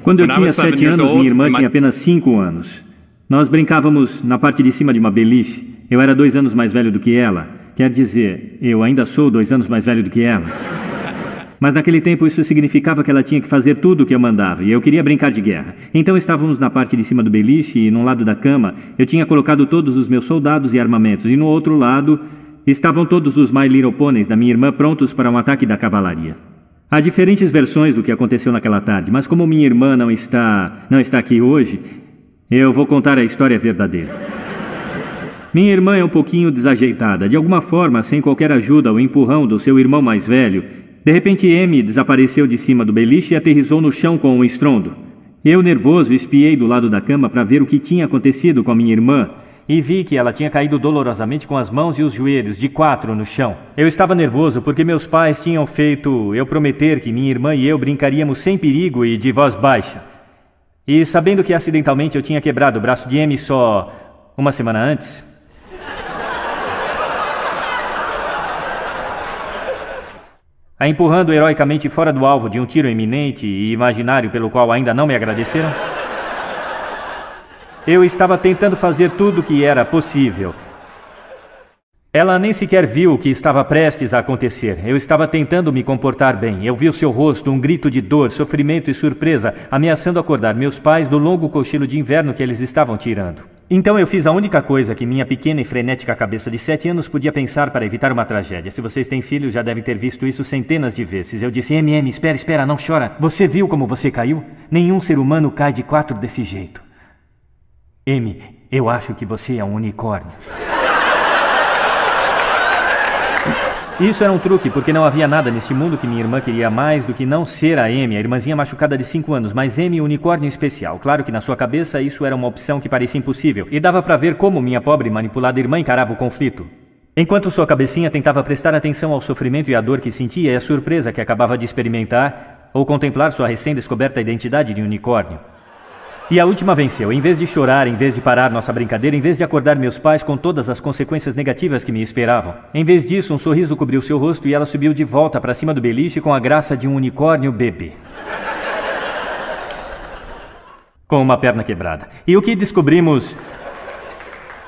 Quando eu tinha 7 anos, minha irmã tinha apenas 5 anos. Nós brincávamos na parte de cima de uma beliche. Eu era 2 anos mais velho do que ela. Quer dizer, eu ainda sou 2 anos mais velho do que ela. Mas naquele tempo isso significava que ela tinha que fazer tudo o que eu mandava, e eu queria brincar de guerra. Então estávamos na parte de cima do beliche e num lado da cama eu tinha colocado todos os meus soldados e armamentos, e no outro lado estavam todos os My Little Ponies da minha irmã prontos para um ataque da cavalaria. Há diferentes versões do que aconteceu naquela tarde, mas como minha irmã não está aqui hoje, eu vou contar a história verdadeira. Minha irmã é um pouquinho desajeitada. De alguma forma, sem qualquer ajuda ou empurrão do seu irmão mais velho, de repente, Amy desapareceu de cima do beliche e aterrissou no chão com um estrondo. Eu, nervoso, espiei do lado da cama para ver o que tinha acontecido com a minha irmã e vi que ela tinha caído dolorosamente com as mãos e os joelhos de 4 no chão. Eu estava nervoso porque meus pais tinham feito eu prometer que minha irmã e eu brincaríamos sem perigo e de voz baixa. E sabendo que acidentalmente eu tinha quebrado o braço de Amy só uma semana antes, a empurrando heroicamente fora do alvo de um tiro iminente e imaginário pelo qual ainda não me agradeceram, eu estava tentando fazer tudo o que era possível. Ela nem sequer viu o que estava prestes a acontecer. Eu estava tentando me comportar bem. Eu vi o seu rosto, um grito de dor, sofrimento e surpresa, ameaçando acordar meus pais do longo cochilo de inverno que eles estavam tirando. Então eu fiz a única coisa que minha pequena e frenética cabeça de 7 anos podia pensar para evitar uma tragédia. Se vocês têm filhos, já devem ter visto isso centenas de vezes. Eu disse, Amy, espera, não chora. Você viu como você caiu? Nenhum ser humano cai de 4 desse jeito. Amy, eu acho que você é um unicórnio. Isso era um truque, porque não havia nada neste mundo que minha irmã queria mais do que não ser a Amy, a irmãzinha machucada de 5 anos, mas Amy, o unicórnio especial. Claro que na sua cabeça isso era uma opção que parecia impossível, e dava para ver como minha pobre e manipulada irmã encarava o conflito. Enquanto sua cabecinha tentava prestar atenção ao sofrimento e à dor que sentia e a surpresa que acabava de experimentar, ou contemplar sua recém-descoberta identidade de unicórnio. E a última venceu. Em vez de chorar, em vez de parar nossa brincadeira, em vez de acordar meus pais com todas as consequências negativas que me esperavam, em vez disso, um sorriso cobriu seu rosto e ela subiu de volta para cima do beliche com a graça de um unicórnio bebê. Com uma perna quebrada. E o que descobrimos...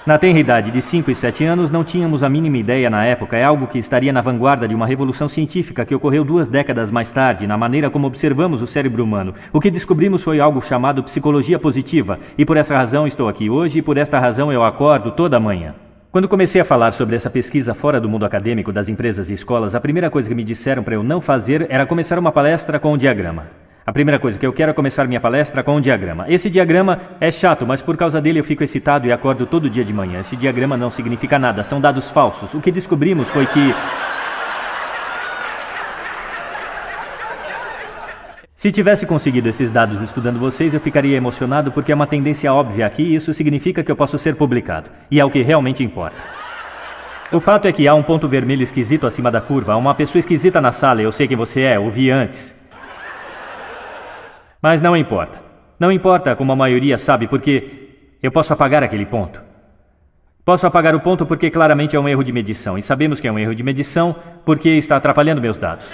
Na tenra idade de 5 e 7 anos, não tínhamos a mínima ideia na época. É algo que estaria na vanguarda de uma revolução científica que ocorreu 2 décadas mais tarde, na maneira como observamos o cérebro humano. O que descobrimos foi algo chamado psicologia positiva. E por essa razão estou aqui hoje e por esta razão eu acordo toda manhã. Quando comecei a falar sobre essa pesquisa fora do mundo acadêmico, das empresas e escolas, a primeira coisa que me disseram para eu não fazer era começar uma palestra com um diagrama. A primeira coisa que eu quero é começar minha palestra com um diagrama. Esse diagrama é chato, mas por causa dele eu fico excitado e acordo todo dia de manhã. Esse diagrama não significa nada, são dados falsos. O que descobrimos foi que... Se tivesse conseguido esses dados estudando vocês, eu ficaria emocionado porque é uma tendência óbvia aqui e isso significa que eu posso ser publicado. E é o que realmente importa. O fato é que há um ponto vermelho esquisito acima da curva, há uma pessoa esquisita na sala, eu sei quem você é, o vi antes. Mas não importa. Não importa como a maioria sabe, porque eu posso apagar aquele ponto. Posso apagar o ponto porque claramente é um erro de medição. E sabemos que é um erro de medição porque está atrapalhando meus dados.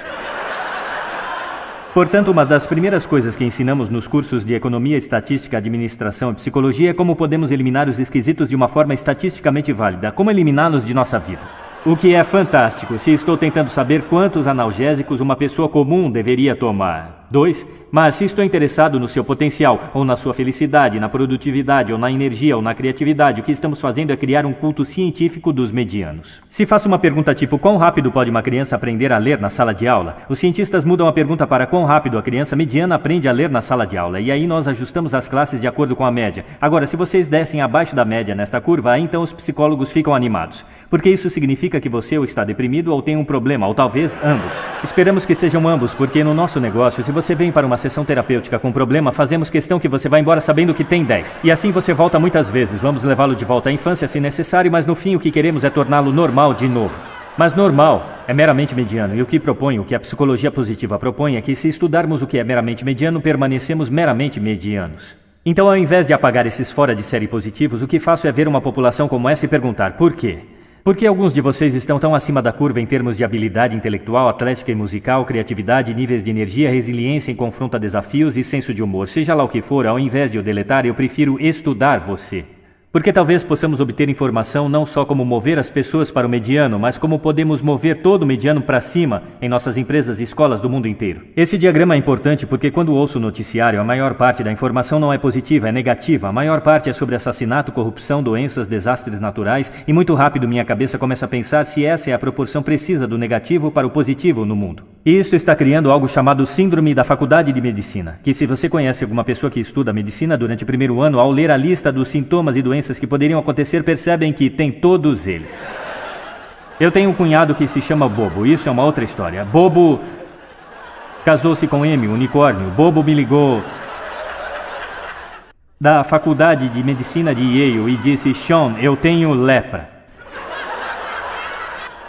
Portanto, uma das primeiras coisas que ensinamos nos cursos de Economia, Estatística, Administração e Psicologia é como podemos eliminar os esquisitos de uma forma estatisticamente válida. Como eliminá-los de nossa vida. O que é fantástico, se estou tentando saber quantos analgésicos uma pessoa comum deveria tomar. 2. Mas se estou interessado no seu potencial, ou na sua felicidade, na produtividade, ou na energia, ou na criatividade, o que estamos fazendo é criar um culto científico dos medianos. Se faço uma pergunta tipo, quão rápido pode uma criança aprender a ler na sala de aula? Os cientistas mudam a pergunta para quão rápido a criança mediana aprende a ler na sala de aula. E aí nós ajustamos as classes de acordo com a média. Agora, se vocês descem abaixo da média nesta curva, aí então os psicólogos ficam animados. Porque isso significa que você ou está deprimido ou tem um problema, ou talvez ambos. Esperamos que sejam ambos, porque no nosso negócio, se você vem para uma sessão terapêutica com problema, fazemos questão que você vá embora sabendo que tem 10. E assim você volta muitas vezes. Vamos levá-lo de volta à infância se necessário, mas no fim o que queremos é torná-lo normal de novo. Mas normal é meramente mediano. E o que a psicologia positiva propõe é que se estudarmos o que é meramente mediano, permanecemos meramente medianos. Então, ao invés de apagar esses fora de série positivos, o que faço é ver uma população como essa e perguntar por quê? Por que alguns de vocês estão tão acima da curva em termos de habilidade intelectual, atlética e musical, criatividade, níveis de energia, resiliência em confronto a desafios e senso de humor? Seja lá o que for, ao invés de o deletar, eu prefiro estudar você. Porque talvez possamos obter informação não só como mover as pessoas para o mediano, mas como podemos mover todo o mediano para cima em nossas empresas e escolas do mundo inteiro. Esse diagrama é importante porque quando ouço o noticiário, a maior parte da informação não é positiva, é negativa. A maior parte é sobre assassinato, corrupção, doenças, desastres naturais e muito rápido minha cabeça começa a pensar se essa é a proporção precisa do negativo para o positivo no mundo. E isso está criando algo chamado Síndrome da Faculdade de Medicina, que se você conhece alguma pessoa que estuda medicina durante o primeiro ano, ao ler a lista dos sintomas e doenças que poderiam acontecer, percebem que tem todos eles. Eu tenho um cunhado que se chama Bobo, isso é uma outra história. Bobo casou-se com Amy, unicórnio. Bobo me ligou da Faculdade de Medicina de Yale e disse: Sean, eu tenho lepra.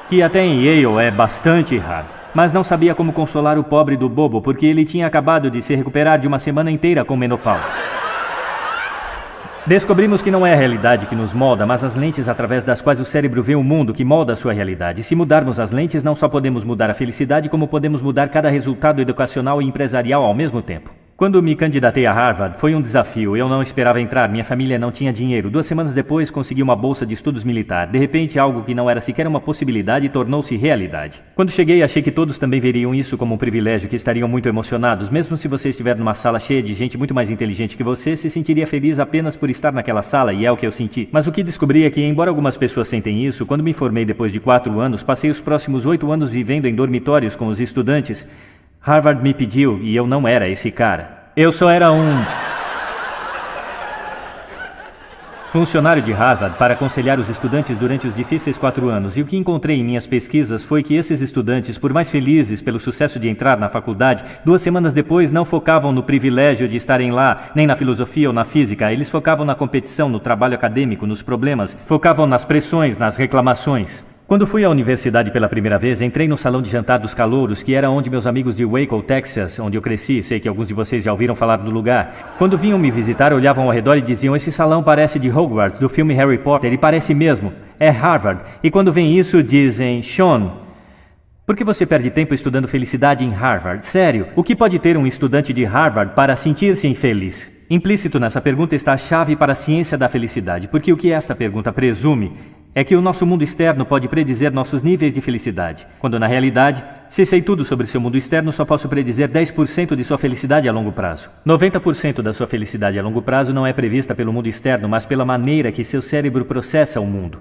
Que até em Yale é bastante raro. Mas não sabia como consolar o pobre do Bobo, porque ele tinha acabado de se recuperar de uma semana inteira com menopausa. Descobrimos que não é a realidade que nos molda, mas as lentes através das quais o cérebro vê o mundo que molda a sua realidade. Se mudarmos as lentes, não só podemos mudar a felicidade, como podemos mudar cada resultado educacional e empresarial ao mesmo tempo. Quando me candidatei a Harvard, foi um desafio. Eu não esperava entrar, minha família não tinha dinheiro. 2 semanas depois, consegui uma bolsa de estudos militar. De repente, algo que não era sequer uma possibilidade tornou-se realidade. Quando cheguei, achei que todos também veriam isso como um privilégio, que estariam muito emocionados. Mesmo se você estiver numa sala cheia de gente muito mais inteligente que você, se sentiria feliz apenas por estar naquela sala, e é o que eu senti. Mas o que descobri é que, embora algumas pessoas sentem isso, quando me formei depois de 4 anos, passei os próximos 8 anos vivendo em dormitórios com os estudantes. Harvard me pediu e eu não era esse cara. Eu só era um funcionário de Harvard para aconselhar os estudantes durante os difíceis 4 anos. E o que encontrei em minhas pesquisas foi que esses estudantes, por mais felizes pelo sucesso de entrar na faculdade, 2 semanas depois não focavam no privilégio de estarem lá, nem na filosofia ou na física. Eles focavam na competição, no trabalho acadêmico, nos problemas, focavam nas pressões, nas reclamações. Quando fui à universidade pela primeira vez, entrei no salão de jantar dos calouros, que era onde meus amigos de Waco, Texas, onde eu cresci, sei que alguns de vocês já ouviram falar do lugar. Quando vinham me visitar, olhavam ao redor e diziam: esse salão parece de Hogwarts, do filme Harry Potter, e parece mesmo, é Harvard. E quando vem isso, dizem: Sean, por que você perde tempo estudando felicidade em Harvard? Sério, o que pode ter um estudante de Harvard para sentir-se infeliz? Implícito nessa pergunta está a chave para a ciência da felicidade, porque o que esta pergunta presume é que o nosso mundo externo pode predizer nossos níveis de felicidade, quando na realidade, se sei tudo sobre seu mundo externo, só posso predizer 10% de sua felicidade a longo prazo. 90% da sua felicidade a longo prazo não é prevista pelo mundo externo, mas pela maneira que seu cérebro processa o mundo.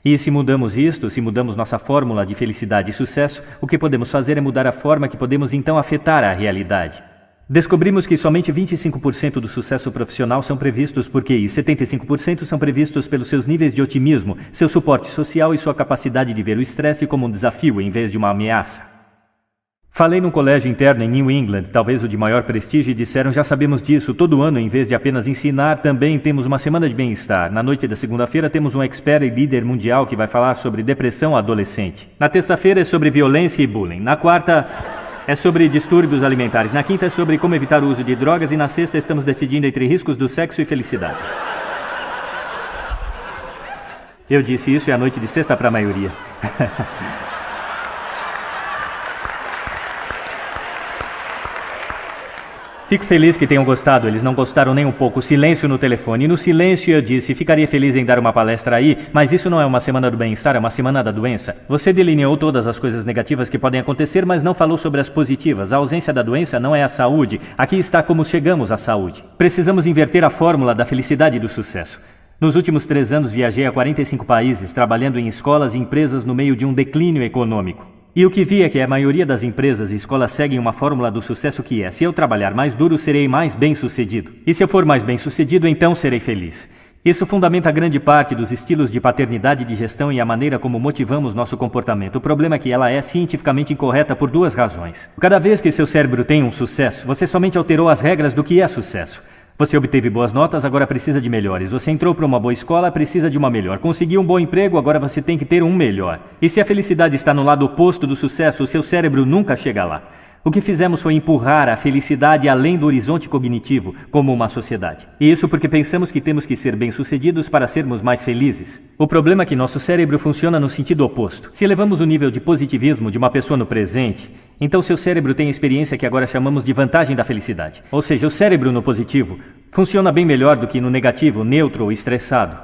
E se mudamos isto, se mudamos nossa fórmula de felicidade e sucesso, o que podemos fazer é mudar a forma que podemos então afetar a realidade. Descobrimos que somente 25% do sucesso profissional são previstos por QI, 75% são previstos pelos seus níveis de otimismo, seu suporte social e sua capacidade de ver o estresse como um desafio em vez de uma ameaça. Falei num colégio interno em New England, talvez o de maior prestígio, e disseram: já sabemos disso, todo ano, em vez de apenas ensinar, também temos uma semana de bem-estar. Na noite da segunda-feira temos um expert e líder mundial que vai falar sobre depressão adolescente. Na terça-feira é sobre violência e bullying. Na quarta é sobre distúrbios alimentares. Na quinta é sobre como evitar o uso de drogas. E na sexta estamos decidindo entre riscos do sexo e felicidade. Eu disse isso e a noite de sexta para a maioria. Fico feliz que tenham gostado, eles não gostaram nem um pouco. Silêncio no telefone. E no silêncio eu disse: ficaria feliz em dar uma palestra aí, mas isso não é uma semana do bem-estar, é uma semana da doença. Você delineou todas as coisas negativas que podem acontecer, mas não falou sobre as positivas. A ausência da doença não é a saúde. Aqui está como chegamos à saúde. Precisamos inverter a fórmula da felicidade e do sucesso. Nos últimos 3 anos viajei a 45 países, trabalhando em escolas e empresas no meio de um declínio econômico. E o que vi é que a maioria das empresas e escolas seguem uma fórmula do sucesso que é: se eu trabalhar mais duro, serei mais bem-sucedido. E se eu for mais bem-sucedido, então serei feliz. Isso fundamenta grande parte dos estilos de paternidade e de gestão e a maneira como motivamos nosso comportamento. O problema é que ela é cientificamente incorreta por 2 razões. Cada vez que seu cérebro tem um sucesso, você somente alterou as regras do que é sucesso. Você obteve boas notas, agora precisa de melhores. Você entrou para uma boa escola, precisa de uma melhor. Conseguiu um bom emprego, agora você tem que ter um melhor. E se a felicidade está no lado oposto do sucesso, o seu cérebro nunca chega lá. O que fizemos foi empurrar a felicidade além do horizonte cognitivo, como uma sociedade. E isso porque pensamos que temos que ser bem-sucedidos para sermos mais felizes. O problema é que nosso cérebro funciona no sentido oposto. Se elevamos o nível de positivismo de uma pessoa no presente, então seu cérebro tem a experiência que agora chamamos de vantagem da felicidade. Ou seja, o cérebro no positivo funciona bem melhor do que no negativo, neutro ou estressado.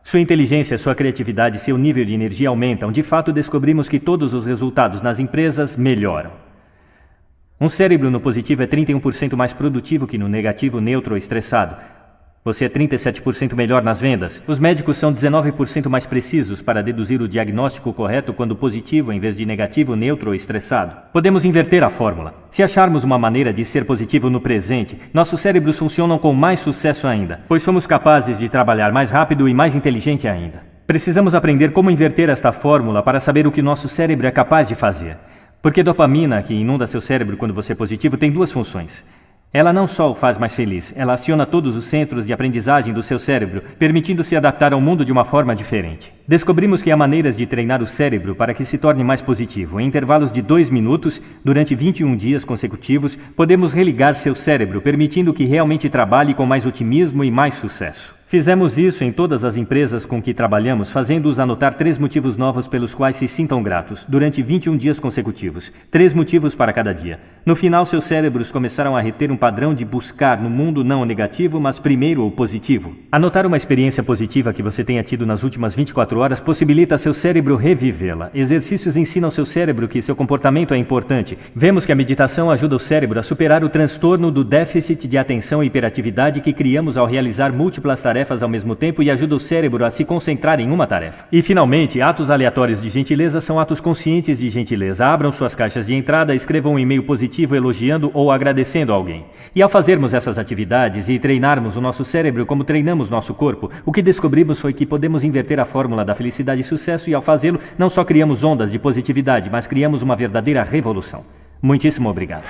Sua inteligência, sua criatividade e seu nível de energia aumentam. De fato, descobrimos que todos os resultados nas empresas melhoram. Um cérebro no positivo é 31% mais produtivo que no negativo, neutro ou estressado. Você é 37% melhor nas vendas. Os médicos são 19% mais precisos para deduzir o diagnóstico correto quando positivo em vez de negativo, neutro ou estressado. Podemos inverter a fórmula. Se acharmos uma maneira de ser positivo no presente, nossos cérebros funcionam com mais sucesso ainda, pois somos capazes de trabalhar mais rápido e mais inteligente ainda. Precisamos aprender como inverter esta fórmula para saber o que nosso cérebro é capaz de fazer. Porque dopamina, que inunda seu cérebro quando você é positivo, tem duas funções. Ela não só o faz mais feliz, ela aciona todos os centros de aprendizagem do seu cérebro, permitindo-se adaptar ao mundo de uma forma diferente. Descobrimos que há maneiras de treinar o cérebro para que se torne mais positivo. Em intervalos de 2 minutos, durante 21 dias consecutivos, podemos religar seu cérebro, permitindo que realmente trabalhe com mais otimismo e mais sucesso. Fizemos isso em todas as empresas com que trabalhamos, fazendo-os anotar 3 motivos novos pelos quais se sintam gratos, durante 21 dias consecutivos. 3 motivos para cada dia. No final, seus cérebros começaram a reter um padrão de buscar no mundo não o negativo, mas primeiro o positivo. Anotar uma experiência positiva que você tenha tido nas últimas 24 horas possibilita seu cérebro revivê-la. Exercícios ensinam seu cérebro que seu comportamento é importante. Vemos que a meditação ajuda o cérebro a superar o transtorno do déficit de atenção e hiperatividade que criamos ao realizar múltiplas tarefas ao mesmo tempo e ajuda o cérebro a se concentrar em uma tarefa. E, finalmente, atos aleatórios de gentileza são atos conscientes de gentileza. Abram suas caixas de entrada, escrevam um e-mail positivo elogiando ou agradecendo alguém. E ao fazermos essas atividades e treinarmos o nosso cérebro como treinamos nosso corpo, o que descobrimos foi que podemos inverter a fórmula da felicidade e sucesso e, ao fazê-lo, não só criamos ondas de positividade, mas criamos uma verdadeira revolução. Muitíssimo obrigado.